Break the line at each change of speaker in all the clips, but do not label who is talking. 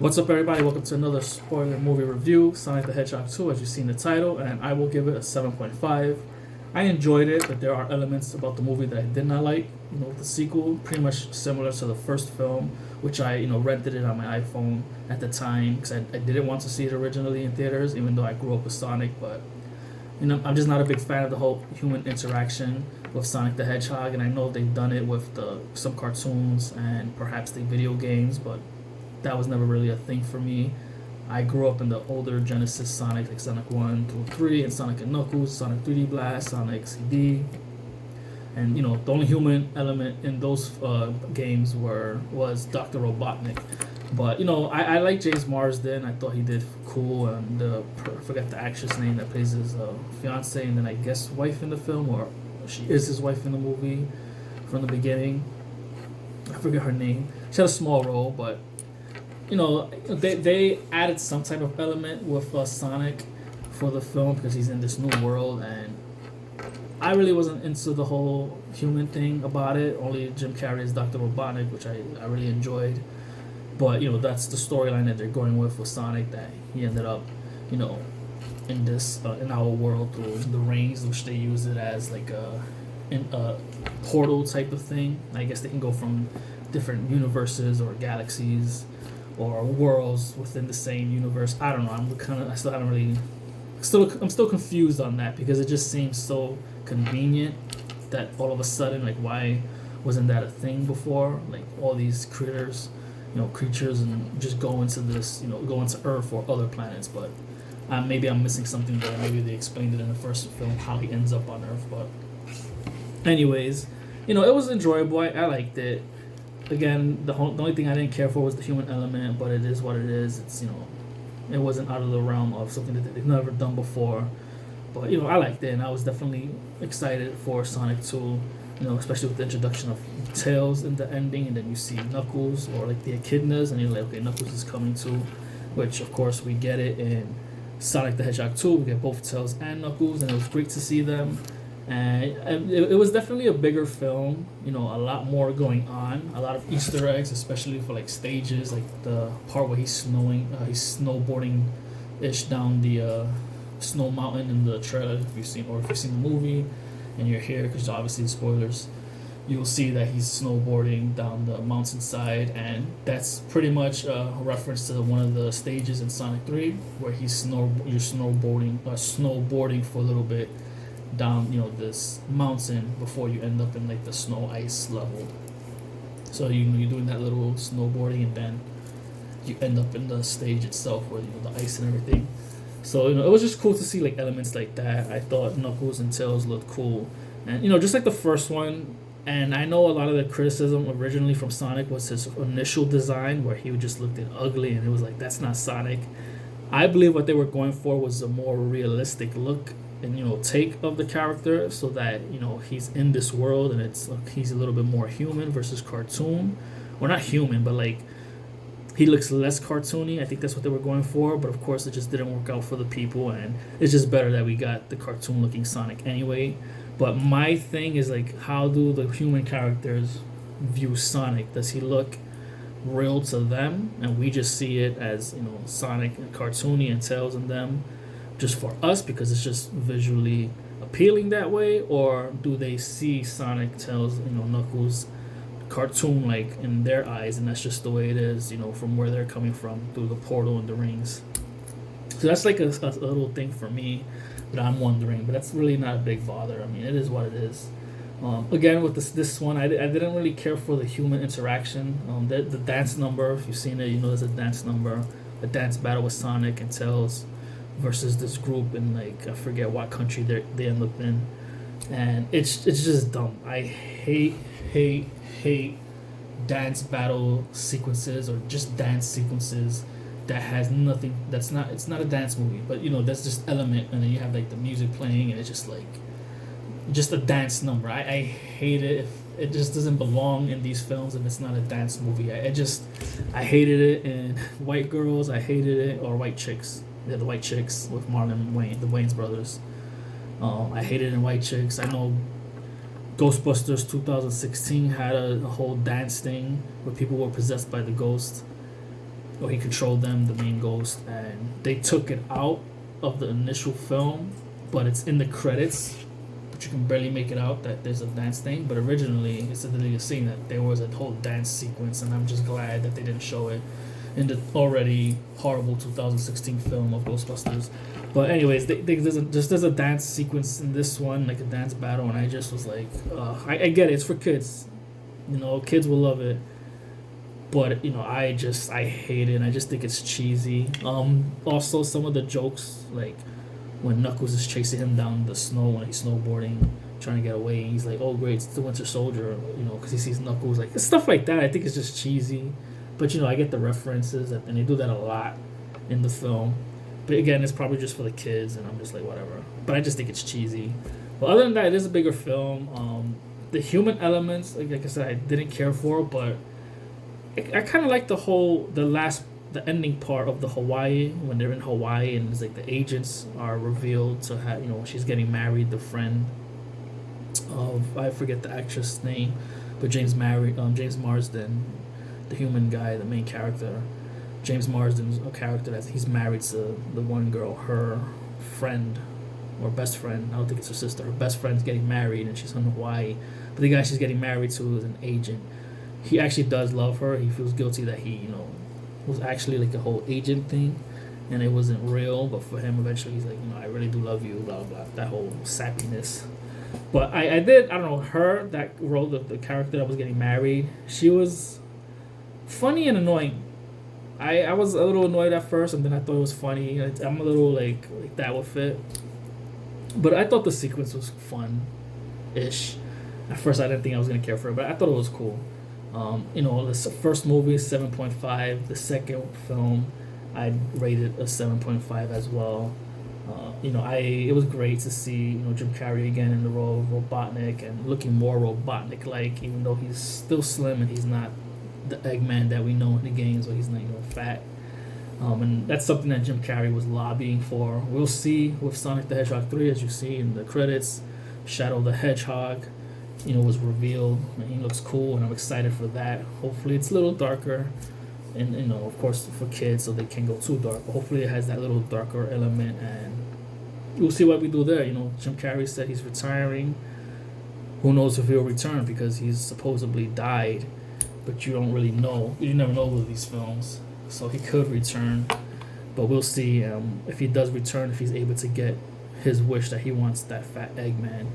What's up, everybody? Welcome to another spoiler movie review, Sonic the Hedgehog 2, as you've seen the title, and I will give it a 7.5. I enjoyed it, but there are elements about the movie that I did not like. The sequel, pretty much similar to the first film, which I, rented it on my iPhone at the time, because I didn't want to see it originally in theaters, even though I grew up with Sonic, but, I'm just not a big fan of the whole human interaction with Sonic the Hedgehog, and I know they've done it with some cartoons and perhaps the video games, but that was never really a thing for me. I grew up in the older Genesis Sonic, like Sonic 1 through 3, and Sonic & Knuckles, Sonic 3D Blast, Sonic CD. And, the only human element in those games was Dr. Robotnik. But, I like James Marsden. I thought he did cool. And I forget the actress name that plays his fiance and then I guess wife in the film, or she is his wife in the movie from the beginning. I forget her name. She had a small role, but they added some type of element with Sonic for the film because he's in this new world, and I really wasn't into the whole human thing about it. Only Jim Carrey's Dr. Robotnik, which I really enjoyed. But, that's the storyline that they're going with Sonic, that he ended up, in this, in our world through the rings, which they use it as like a portal type of thing. I guess they can go from different universes or galaxies or worlds within the same universe. I don't know. I'm still confused on that because it just seems so convenient that all of a sudden, like, why wasn't that a thing before? Like, all these creatures and just go into this, go into Earth or other planets. But maybe I'm missing something there. Maybe they explained it in the first film how he ends up on Earth. But anyways, it was enjoyable. I liked it. Again, the only thing I didn't care for was the human element, but it is what it is. It's, it wasn't out of the realm of something that they've never done before. But, I liked it, and I was definitely excited for Sonic 2, especially with the introduction of Tails in the ending, and then you see Knuckles, or like the echidnas, and you're like, okay, Knuckles is coming too, which, of course, we get it in Sonic the Hedgehog 2. We get both Tails and Knuckles, and it was great to see them. And it was definitely a bigger film, a lot more going on, a lot of Easter eggs, especially for like stages, like the part where he's snowboarding ish down the snow mountain in the trailer. If you've seen the movie and you're here, because obviously spoilers, you'll see that he's snowboarding down the mountainside, and that's pretty much a reference to one of the stages in Sonic 3 where you're snowboarding for a little bit down this mountain before you end up in like the snow ice level. So you're doing that little snowboarding, and then you end up in the stage itself where the ice and everything. So it was just cool to see like elements like that. I thought Knuckles and Tails looked cool, and just like the first one. And I know a lot of the criticism originally from Sonic was his initial design, where he just looked ugly, and it was like, that's not Sonic. I believe what they were going for was a more realistic look and take of the character, so that he's in this world and he's a little bit more human versus cartoon. Well, not human, but like he looks less cartoony. I think that's what they were going for, but of course it just didn't work out for the people, and it's just better that we got the cartoon looking Sonic anyway. But my thing is, like, how do the human characters view Sonic? Does he look real to them, and we just see it as Sonic and cartoony and Tails and them just for us because it's just visually appealing that way? Or do they see Sonic, Tails, Knuckles cartoon like in their eyes, and that's just the way it is, from where they're coming from through the portal and the rings? So that's like a little thing for me that I'm wondering, but that's really not a big bother. I mean, it is what it is. Again, with this one, I didn't really care for the human interaction. The dance number, if you've seen it, there's a dance number, a dance battle with Sonic and Tails versus this group in, like, I forget what country they end up in, and it's just dumb. I hate dance battle sequences, or just dance sequences that has nothing. It's not a dance movie, but that's just element, and then you have like the music playing, and it's just like a dance number. I hate it. If it just doesn't belong in these films, and it's not a dance movie. I hated it in White Girls. I hated it, or White Chicks. Yeah, the White Chicks with Marlon and Wayne, the Wayans brothers. I hated it in White Chicks. I know Ghostbusters 2016 had a whole dance thing where people were possessed by the ghost. or he controlled them, the main ghost, and they took it out of the initial film, but it's in the credits. But you can barely make it out that there's a dance thing. But originally, it's a deleted scene that there was a whole dance sequence, and I'm just glad that they didn't show it in the already horrible 2016 film of Ghostbusters. But anyways, there's a dance sequence in this one, like a dance battle, and I just was like, I get it, it's for kids, kids will love it. But I hate it. And I just think it's cheesy. Also, some of the jokes, like when Knuckles is chasing him down the snow when he's snowboarding, trying to get away, and he's like, "Oh great, it's the Winter Soldier," because he sees Knuckles, like stuff like that. I think it's just cheesy. But I get the references, and they do that a lot in the film. But again, it's probably just for the kids, and I'm just like, whatever. But I just think it's cheesy. But other than that, it is a bigger film. The human elements, like I said, I didn't care for, but I kind of like the ending part of the Hawaii, when they're in Hawaii, and it's like the agents are revealed to have, she's getting married, the friend of, I forget the actress name, but James Marsden, the human guy, the main character. James Marsden's a character that he's married to the one girl, her friend or best friend. I don't think it's her sister. Her best friend's getting married, and she's in Hawaii. But the guy she's getting married to is an agent. He actually does love her. He feels guilty that he, was actually like a whole agent thing, and it wasn't real. But for him, eventually, he's like, I really do love you, blah, blah, blah. That whole sappiness. But I don't know, her, that role of the character that was getting married, she was funny and annoying. I was a little annoyed at first, and then I thought it was funny. I'm a little like that would fit. But I thought the sequence was fun-ish. At first, I didn't think I was going to care for it, but I thought it was cool. The first movie is 7.5. The second film, I rated a 7.5 as well. It was great to see Jim Carrey again in the role of Robotnik and looking more Robotnik-like, even though he's still slim and he's not the Eggman that we know in the games, where he's not fat. And that's something that Jim Carrey was lobbying for. We'll see with Sonic the Hedgehog 3, as you see in the credits. Shadow the Hedgehog, was revealed, and he looks cool, and I'm excited for that. Hopefully it's a little darker, and of course for kids, so they can't go too dark. But hopefully it has that little darker element, and we'll see what we do there. Jim Carrey said he's retiring. Who knows if he'll return, because he's supposedly died, but you don't really know. You never know with these films, so he could return, but we'll see if he does return, if he's able to get his wish that he wants that fat Eggman,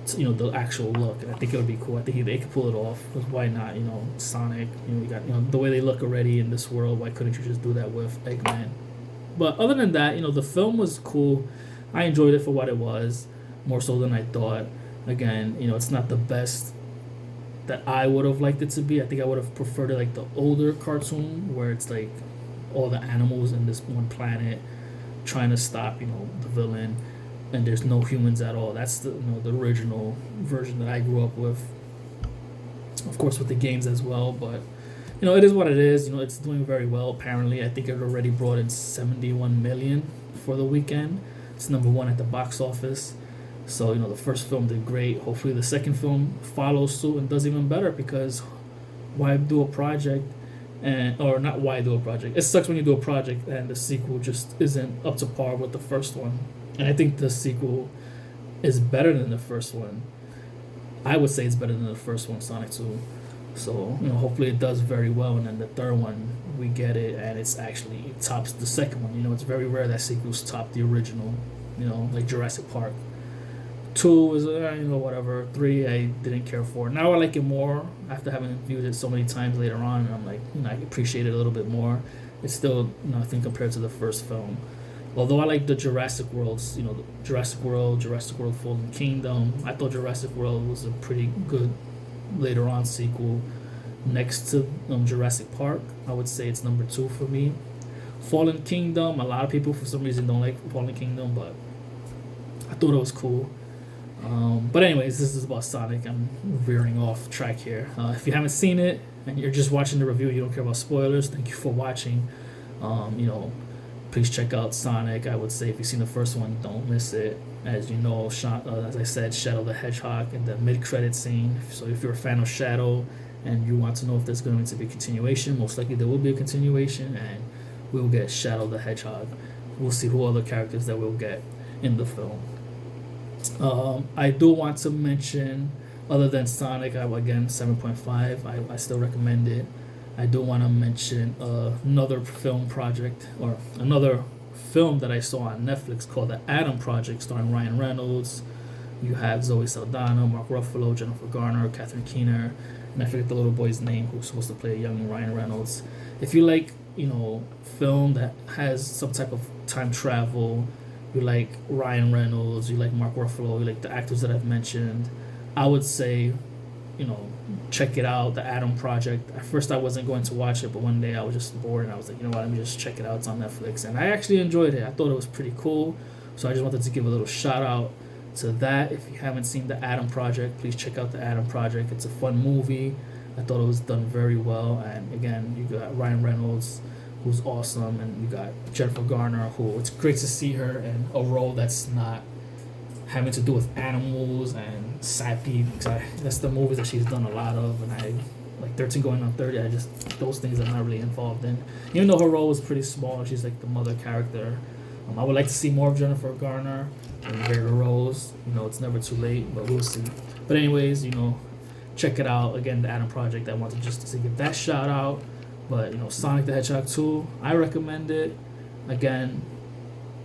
the actual look. And I think it would be cool. I think they could pull it off. Because why not? Sonic. You got the way they look already in this world. Why couldn't you just do that with Eggman? But other than that, the film was cool. I enjoyed it for what it was, more so than I thought. Again, it's not the best that I would have liked it to be. I think I would have preferred it like the older cartoon, where it's like all the animals in this one planet trying to stop, the villain, and there's no humans at all. That's the the original version that I grew up with. Of course, with the games as well, but it is what it is. It's doing very well. Apparently, I think it already brought in 71 million for the weekend. It's number one at the box office. So, the first film did great. Hopefully the second film follows suit and does even better, because why do a project or not why do a project? It sucks when you do a project and the sequel just isn't up to par with the first one. And I think the sequel is better than the first one. I would say it's better than the first one, Sonic 2. So, hopefully it does very well, and then the third one, we get it, and it tops the second one. It's very rare that sequels top the original, like Jurassic Park. 2 is whatever. 3 I didn't care for. Now I like it more after having viewed it so many times later on, and I'm like, I appreciate it a little bit more. It's still nothing compared to the first film. Although I like the Jurassic Worlds, the Jurassic World Fallen Kingdom. I thought Jurassic World was a pretty good later on sequel. Next to Jurassic Park, I would say it's number 2 for me. Fallen Kingdom, a lot of people for some reason don't like Fallen Kingdom, but I thought it was cool. But anyways, this is about Sonic. I'm veering off track here. If you haven't seen it and you're just watching the review, you don't care about spoilers, thank you for watching. Please check out Sonic. I would say if you've seen the first one, don't miss it. As you know, as I said, Shadow the Hedgehog in the mid-credit scene. So if you're a fan of Shadow and you want to know if there's going to be a continuation, most likely there will be a continuation, and we'll get Shadow the Hedgehog. We'll see who other characters that we'll get in the film. I do want to mention, other than Sonic, again 7.5. I still recommend it. I do want to mention another film project, or another film that I saw on Netflix called The Adam Project, starring Ryan Reynolds. You have Zoe Saldana, Mark Ruffalo, Jennifer Garner, Catherine Keener, and I forget the little boy's name who's supposed to play a young Ryan Reynolds. If you like, film that has some type of time travel, you like Ryan Reynolds, you like Mark Ruffalo, you like the actors that I've mentioned, I would say, check it out, The Adam Project. At first I wasn't going to watch it, but one day I was just bored and I was like, let me just check it out. It's on Netflix. And I actually enjoyed it. I thought it was pretty cool. So I just wanted to give a little shout out to that. If you haven't seen The Adam Project, please check out The Adam Project. It's a fun movie. I thought it was done very well. And again, you got Ryan Reynolds, who's awesome, and you got Jennifer Garner, who it's great to see her in a role that's not having to do with animals and sappy, because that's the movies that she's done a lot of, and I like 13 going on 30. Those things I'm not really involved in. Even though her role was pretty small, she's like the mother character. I would like to see more of Jennifer Garner and bigger roles. It's never too late, but we'll see. But anyways, check it out. Again, The Adam Project. I wanted just to give that shout out. But Sonic the Hedgehog 2, I recommend it. Again,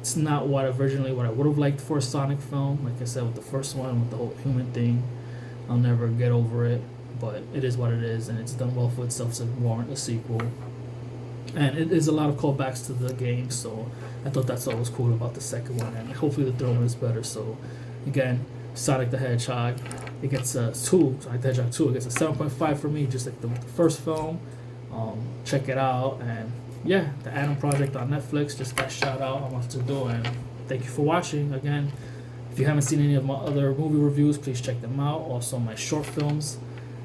it's not what I would have liked for a Sonic film. Like I said, with the first one, with the whole human thing, I'll never get over it. But it is what it is, and it's done well for itself to warrant a sequel. And it is a lot of callbacks to the game, so I thought that's what was cool about the second one. And hopefully the third one is better. So again, Sonic the Hedgehog, it gets a 2. Sonic the Hedgehog 2, it gets a 7.5 for me, just like the first film. Check it out, and yeah, The Adam Project on Netflix. Just that shout out I wanted to do, and thank you for watching. Again, if you haven't seen any of my other movie reviews, please check them out. Also, my short films,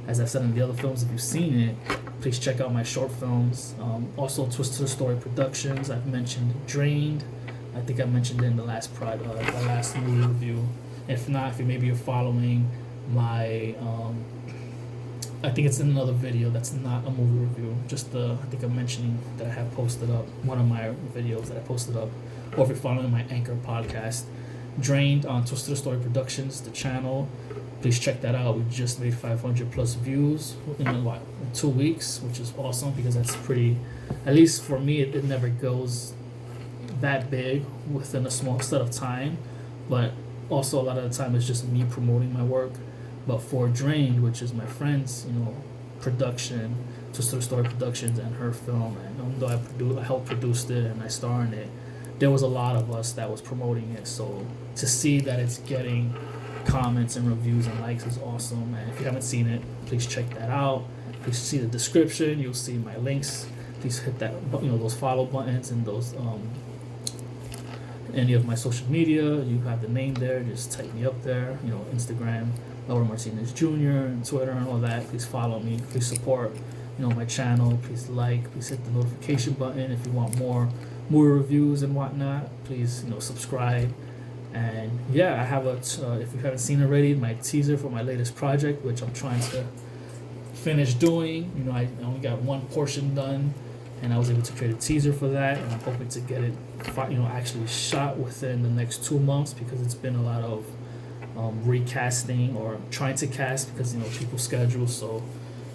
as I've said in the other films, if you've seen it, please check out my short films. Also, Twisted Story Productions. I've mentioned Drained. I think I mentioned it in the last movie review. If not, maybe you're following my I think it's in another video that's not a movie review. I think I'm mentioning that I have posted up one of my videos that I posted up. Or if you're following my Anchor podcast, Drained on Twisted Story Productions, the channel. Please check that out. We just made 500 plus views in 2 weeks, which is awesome because that's pretty. At least for me, it never goes that big within a small set of time. But also a lot of the time it's just me promoting my work. But for Drained, which is my friend's, production, Twisted Story Productions, and her film, and even though I helped produce it and I star in it, there was a lot of us that was promoting it. So to see that it's getting comments and reviews and likes is awesome. And if you haven't seen it, please check that out. Please see the description. You'll see my links. Please hit that, those follow buttons and those any of my social media. You have the name there. Just type me up there. Instagram, Laura Martinez Jr. and Twitter and all that. Please follow me. Please support, my channel. Please please hit the notification button if you want more reviews and whatnot. Please, subscribe. And yeah, I have if you haven't seen already, my teaser for my latest project, which I'm trying to finish doing. I only got one portion done, and I was able to create a teaser for that, and I'm hoping to get it, actually shot within the next 2 months, because it's been a lot of recasting or trying to cast because people's schedules. So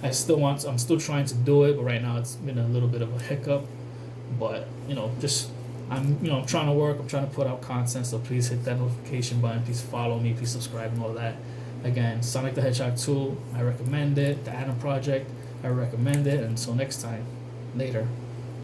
I'm still trying to do it, but right now it's been a little bit of a hiccup. But I'm trying to work. I'm trying to put out content. So please hit that notification button. Please follow me. Please subscribe and all that. Again, Sonic the Hedgehog 2, I recommend it. The Adam Project, I recommend it. Until next time, later.